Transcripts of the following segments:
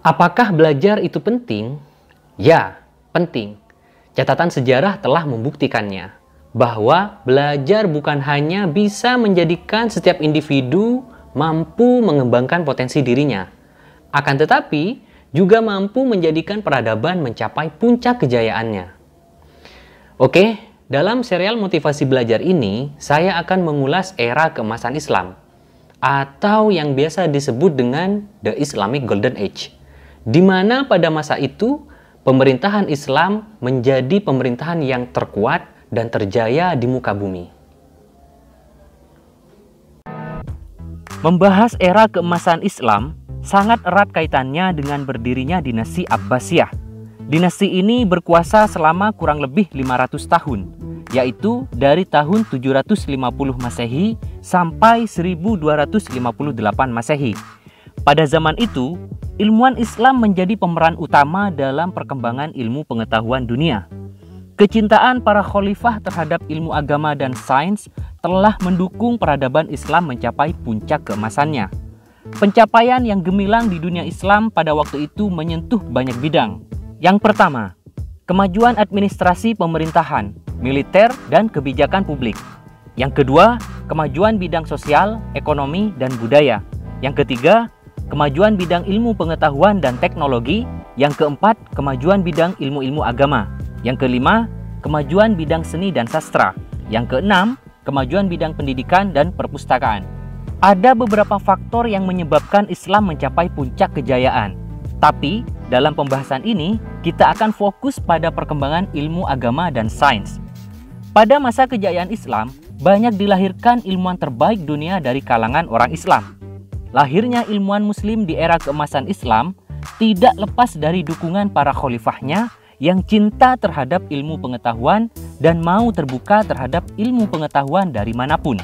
Apakah belajar itu penting? Ya, penting. Catatan sejarah telah membuktikannya bahwa belajar bukan hanya bisa menjadikan setiap individu mampu mengembangkan potensi dirinya, akan tetapi juga mampu menjadikan peradaban mencapai puncak kejayaannya. Oke, dalam serial motivasi belajar ini, saya akan mengulas era keemasan Islam, atau yang biasa disebut dengan The Islamic Golden Age, di mana pada masa itu pemerintahan Islam menjadi pemerintahan yang terkuat dan terjaya di muka bumi. Membahas era keemasan Islam sangat erat kaitannya dengan berdirinya dinasti Abbasiyah. Dinasti ini berkuasa selama kurang lebih 500 tahun, yaitu dari tahun 750 Masehi sampai 1258 Masehi. Pada zaman itu, ilmuwan Islam menjadi pemeran utama dalam perkembangan ilmu pengetahuan dunia. Kecintaan para khalifah terhadap ilmu agama dan sains telah mendukung peradaban Islam mencapai puncak keemasannya. Pencapaian yang gemilang di dunia Islam pada waktu itu menyentuh banyak bidang. Yang pertama, kemajuan administrasi pemerintahan, militer, dan kebijakan publik. Yang kedua, kemajuan bidang sosial, ekonomi, dan budaya. Yang ketiga, kemajuan bidang ilmu pengetahuan dan teknologi. Yang keempat, kemajuan bidang ilmu-ilmu agama. Yang kelima, kemajuan bidang seni dan sastra. Yang keenam, kemajuan bidang pendidikan dan perpustakaan. Ada beberapa faktor yang menyebabkan Islam mencapai puncak kejayaan. Tapi, dalam pembahasan ini, kita akan fokus pada perkembangan ilmu agama dan sains. Pada masa kejayaan Islam, banyak dilahirkan ilmuwan terbaik dunia dari kalangan orang Islam. Lahirnya ilmuwan muslim di era keemasan Islam tidak lepas dari dukungan para khalifahnya yang cinta terhadap ilmu pengetahuan dan mau terbuka terhadap ilmu pengetahuan dari manapun.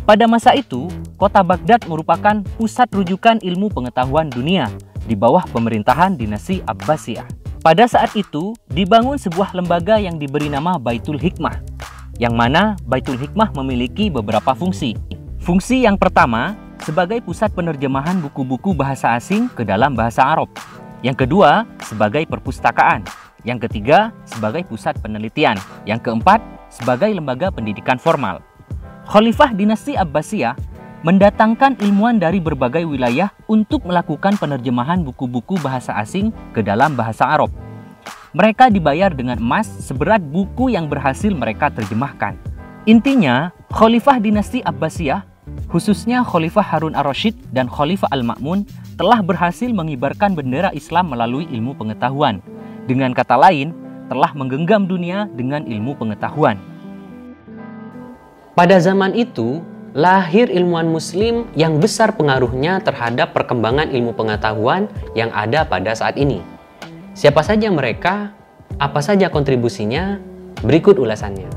Pada masa itu, kota Baghdad merupakan pusat rujukan ilmu pengetahuan dunia di bawah pemerintahan dinasti Abbasiyah. Pada saat itu, dibangun sebuah lembaga yang diberi nama Baitul Hikmah, yang mana Baitul Hikmah memiliki beberapa fungsi. Fungsi yang pertama, sebagai pusat penerjemahan buku-buku bahasa asing ke dalam bahasa Arab. Yang kedua, sebagai perpustakaan. Yang ketiga, sebagai pusat penelitian. Yang keempat, sebagai lembaga pendidikan formal. Khalifah dinasti Abbasiyah mendatangkan ilmuwan dari berbagai wilayah untuk melakukan penerjemahan buku-buku bahasa asing ke dalam bahasa Arab. Mereka dibayar dengan emas seberat buku yang berhasil mereka terjemahkan. Intinya, Khalifah dinasti Abbasiyah, khususnya Khalifah Harun ar-Rasyid dan Khalifah al-Ma'mun, telah berhasil mengibarkan bendera Islam melalui ilmu pengetahuan. Dengan kata lain, telah menggenggam dunia dengan ilmu pengetahuan. Pada zaman itu, lahir ilmuwan muslim yang besar pengaruhnya terhadap perkembangan ilmu pengetahuan yang ada pada saat ini. Siapa saja mereka? Apa saja kontribusinya? Berikut ulasannya.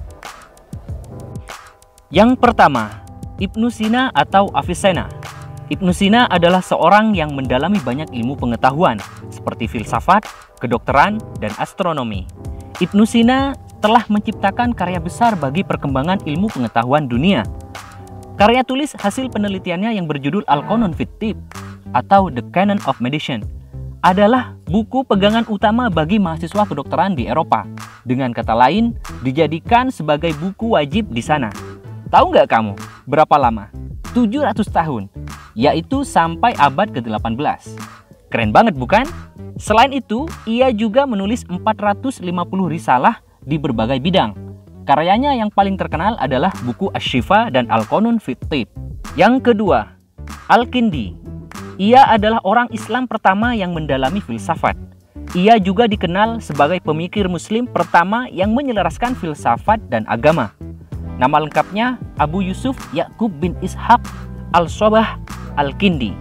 Yang pertama, Ibnu Sina atau Avicenna. Ibnu Sina adalah seorang yang mendalami banyak ilmu pengetahuan seperti filsafat, kedokteran, dan astronomi. Ibnu Sina telah menciptakan karya besar bagi perkembangan ilmu pengetahuan dunia. Karya tulis hasil penelitiannya yang berjudul Al-Qanun fit Tibb atau The Canon of Medicine adalah buku pegangan utama bagi mahasiswa kedokteran di Eropa. Dengan kata lain, dijadikan sebagai buku wajib di sana. Tahu nggak kamu berapa lama? 700 tahun, yaitu sampai abad ke-18. Keren banget bukan? Selain itu, ia juga menulis 450 risalah di berbagai bidang. Karyanya yang paling terkenal adalah buku Asy-Syifa dan Al-Qanun fit Tibb. Yang kedua, Al-Kindi. Ia adalah orang Islam pertama yang mendalami filsafat. Ia juga dikenal sebagai pemikir muslim pertama yang menyelaraskan filsafat dan agama. Nama lengkapnya Abu Yusuf Ya'qub bin Ishaq al-Sobah Al-Kindi.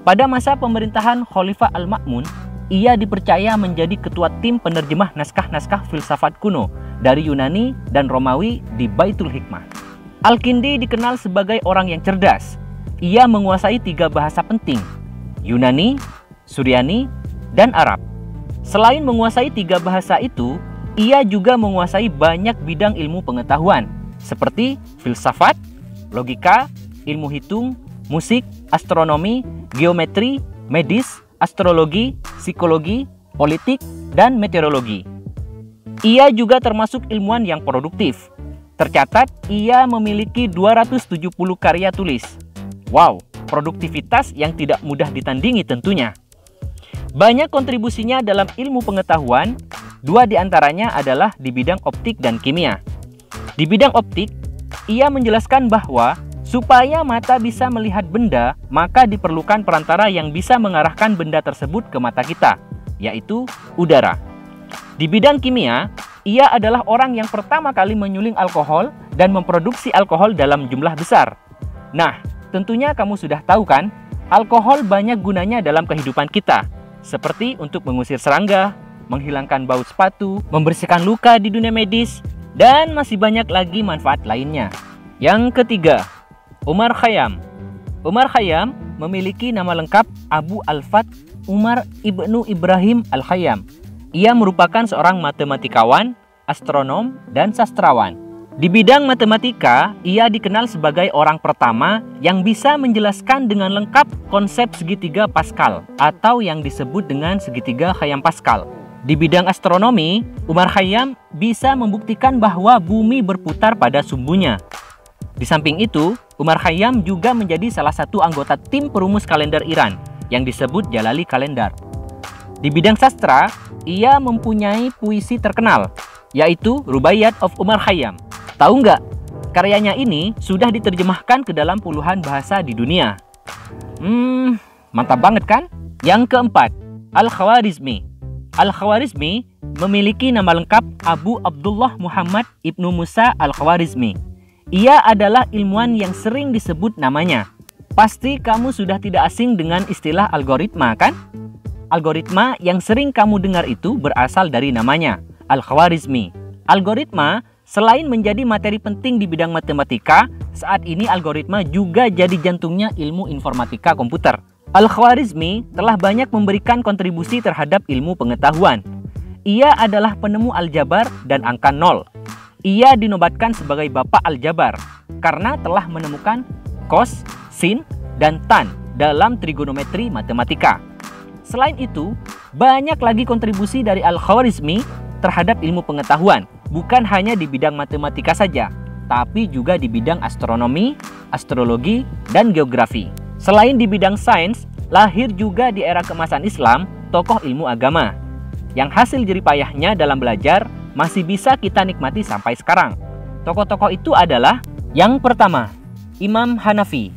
Pada masa pemerintahan Khalifah al-Ma'mun, ia dipercaya menjadi ketua tim penerjemah naskah-naskah filsafat kuno dari Yunani dan Romawi di Baitul Hikmah. Al-Kindi dikenal sebagai orang yang cerdas. Ia menguasai 3 bahasa penting, Yunani, Suryani, dan Arab. Selain menguasai 3 bahasa itu, ia juga menguasai banyak bidang ilmu pengetahuan, seperti filsafat, logika, ilmu hitung, musik, astronomi, geometri, medis, astrologi, psikologi, politik, dan meteorologi. Ia juga termasuk ilmuwan yang produktif. Tercatat, ia memiliki 270 karya tulis. Wow, produktivitas yang tidak mudah ditandingi tentunya. Banyak kontribusinya dalam ilmu pengetahuan, 2 diantaranya adalah di bidang optik dan kimia. Di bidang optik, ia menjelaskan bahwa supaya mata bisa melihat benda, maka diperlukan perantara yang bisa mengarahkan benda tersebut ke mata kita, yaitu udara. Di bidang kimia, ia adalah orang yang pertama kali menyuling alkohol dan memproduksi alkohol dalam jumlah besar. Nah, tentunya kamu sudah tahu kan, alkohol banyak gunanya dalam kehidupan kita, seperti untuk mengusir serangga, menghilangkan bau sepatu, membersihkan luka di dunia medis, dan masih banyak lagi manfaat lainnya. Yang ketiga, Umar Khayyam. Umar Khayyam memiliki nama lengkap Abu Al-Fath Umar Ibnu Ibrahim Al-Khayyam. Ia merupakan seorang matematikawan, astronom, dan sastrawan. Di bidang matematika, ia dikenal sebagai orang pertama yang bisa menjelaskan dengan lengkap konsep segitiga Pascal atau yang disebut dengan segitiga Khayyam-Pascal. Di bidang astronomi, Umar Khayyam bisa membuktikan bahwa bumi berputar pada sumbunya. Di samping itu, Umar Khayyam juga menjadi salah satu anggota tim perumus kalender Iran yang disebut Jalali Kalendar. Di bidang sastra, ia mempunyai puisi terkenal, yaitu Rubaiyat of Umar Khayyam. Tahu nggak? Karyanya ini sudah diterjemahkan ke dalam puluhan bahasa di dunia. Mantap banget kan? Yang keempat, Al-Khwarizmi. Al-Khwarizmi memiliki nama lengkap Abu Abdullah Muhammad Ibnu Musa Al-Khwarizmi. Ia adalah ilmuwan yang sering disebut namanya. Pasti kamu sudah tidak asing dengan istilah algoritma, kan? Algoritma yang sering kamu dengar itu berasal dari namanya, Al-Khwarizmi. Algoritma selain menjadi materi penting di bidang matematika, saat ini algoritma juga jadi jantungnya ilmu informatika komputer. Al-Khwarizmi telah banyak memberikan kontribusi terhadap ilmu pengetahuan. Ia adalah penemu aljabar dan angka 0. Ia dinobatkan sebagai Bapak Aljabar karena telah menemukan cos, sin, dan tan dalam trigonometri matematika. Selain itu, banyak lagi kontribusi dari Al-Khwarizmi terhadap ilmu pengetahuan, bukan hanya di bidang matematika saja, tapi juga di bidang astronomi, astrologi, dan geografi. Selain di bidang sains, lahir juga di era keemasan Islam tokoh ilmu agama, yang hasil jeripayahnya dalam belajar masih bisa kita nikmati sampai sekarang. Tokoh-tokoh itu adalah yang pertama, Imam Hanafi.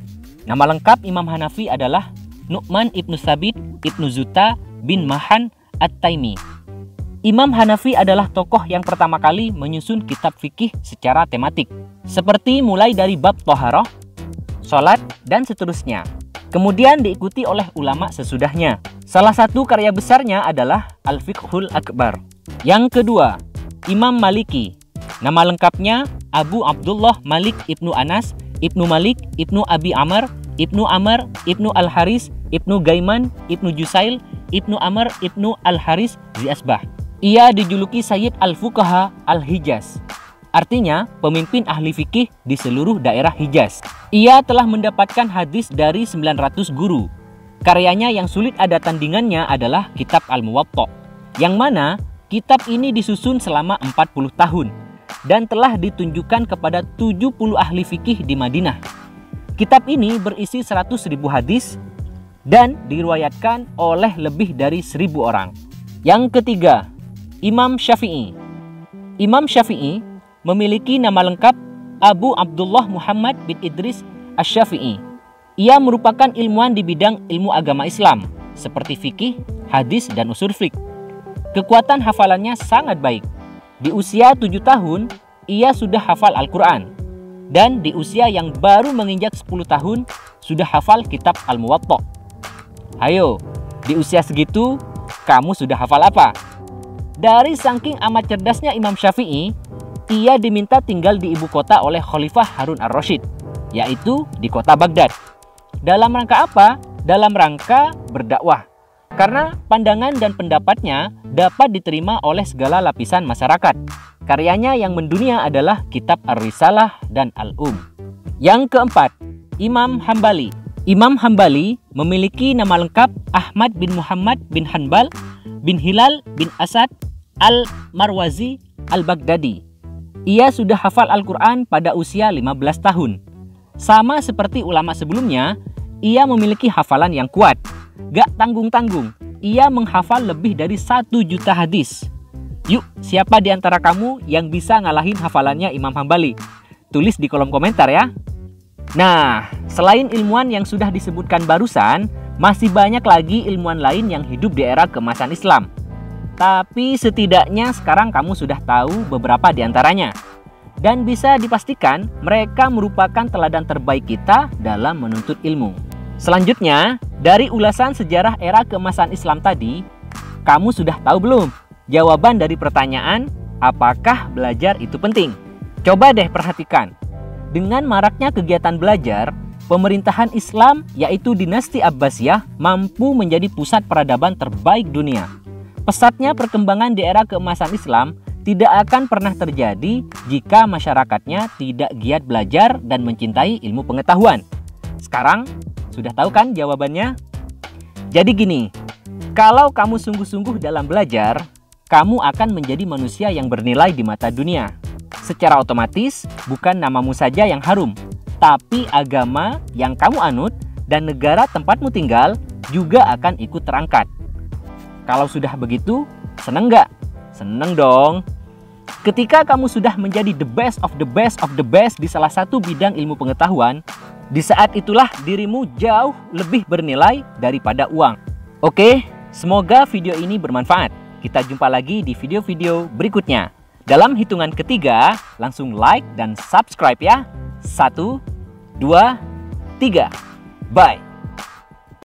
Nama lengkap Imam Hanafi adalah Nu'man ibnu Sabit ibnu Zuta bin Mahan At-Taimi. Imam Hanafi adalah tokoh yang pertama kali menyusun kitab fikih secara tematik, seperti mulai dari bab toharoh, sholat, dan seterusnya. Kemudian diikuti oleh ulama sesudahnya. Salah satu karya besarnya adalah Al-Fiqhul Akbar. Yang kedua, Imam Maliki. Nama lengkapnya Abu Abdullah Malik ibnu Anas, ibnu Malik, ibnu Abi Amr, ibnu Amr, ibnu Al-Haris, ibnu Gaiman, ibnu Jusail, ibnu Amr, ibnu Al-Haris Ziasbah. Ia dijuluki Sayyid Al-Fuqaha Al-Hijaz. Artinya, pemimpin ahli fikih di seluruh daerah Hijaz. Ia telah mendapatkan hadis dari 900 guru. Karyanya yang sulit ada tandingannya adalah Kitab Al-Muwatta, yang mana kitab ini disusun selama 40 tahun dan telah ditunjukkan kepada 70 ahli fikih di Madinah. Kitab ini berisi 100.000 hadis dan diriwayatkan oleh lebih dari 1.000 orang. Yang ketiga, Imam Syafi'i. Imam Syafi'i memiliki nama lengkap Abu Abdullah Muhammad bin Idris Asy-Syafi'i. Ia merupakan ilmuwan di bidang ilmu agama Islam, seperti fikih, hadis, dan usul fiqh. Kekuatan hafalannya sangat baik. Di usia 7 tahun, ia sudah hafal Al-Quran. Dan di usia yang baru menginjak 10 tahun, sudah hafal kitab Al-Muwatta. Ayo, di usia segitu, kamu sudah hafal apa? Dari saking amat cerdasnya Imam Syafi'i, ia diminta tinggal di ibu kota oleh Khalifah Harun ar-Rasyid, yaitu di kota Baghdad. Dalam rangka apa? Dalam rangka berdakwah. Karena pandangan dan pendapatnya dapat diterima oleh segala lapisan masyarakat. Karyanya yang mendunia adalah Kitab Ar-Risalah dan Al-Um. Yang keempat, Imam Hambali. Imam Hambali memiliki nama lengkap Ahmad bin Muhammad bin Hanbal bin Hilal bin Asad al-Marwazi al-Baghdadi. Ia sudah hafal Al-Quran pada usia 15 tahun. Sama seperti ulama sebelumnya, ia memiliki hafalan yang kuat. Gak tanggung-tanggung, ia menghafal lebih dari 1 juta hadis. Yuk, siapa di antara kamu yang bisa ngalahin hafalannya Imam Hambali? Tulis di kolom komentar ya. Nah, selain ilmuwan yang sudah disebutkan barusan, masih banyak lagi ilmuwan lain yang hidup di era keemasan Islam. Tapi setidaknya sekarang kamu sudah tahu beberapa di antaranya. Dan bisa dipastikan mereka merupakan teladan terbaik kita dalam menuntut ilmu. Selanjutnya, dari ulasan sejarah era keemasan Islam tadi, kamu sudah tahu belum jawaban dari pertanyaan apakah belajar itu penting? Coba deh perhatikan. Dengan maraknya kegiatan belajar, pemerintahan Islam yaitu dinasti Abbasiyah mampu menjadi pusat peradaban terbaik dunia. Pesatnya perkembangan di era keemasan Islam tidak akan pernah terjadi jika masyarakatnya tidak giat belajar dan mencintai ilmu pengetahuan. Sekarang, sudah tahu kan jawabannya? Jadi gini, kalau kamu sungguh-sungguh dalam belajar, kamu akan menjadi manusia yang bernilai di mata dunia. Secara otomatis, bukan namamu saja yang harum, tapi agama yang kamu anut dan negara tempatmu tinggal juga akan ikut terangkat. Kalau sudah begitu, seneng nggak? Seneng dong. Ketika kamu sudah menjadi the best of the best of the best di salah satu bidang ilmu pengetahuan, di saat itulah dirimu jauh lebih bernilai daripada uang. Oke, semoga video ini bermanfaat. Kita jumpa lagi di video-video berikutnya. Dalam hitungan ketiga, langsung like dan subscribe ya. 1, 2, 3. Bye.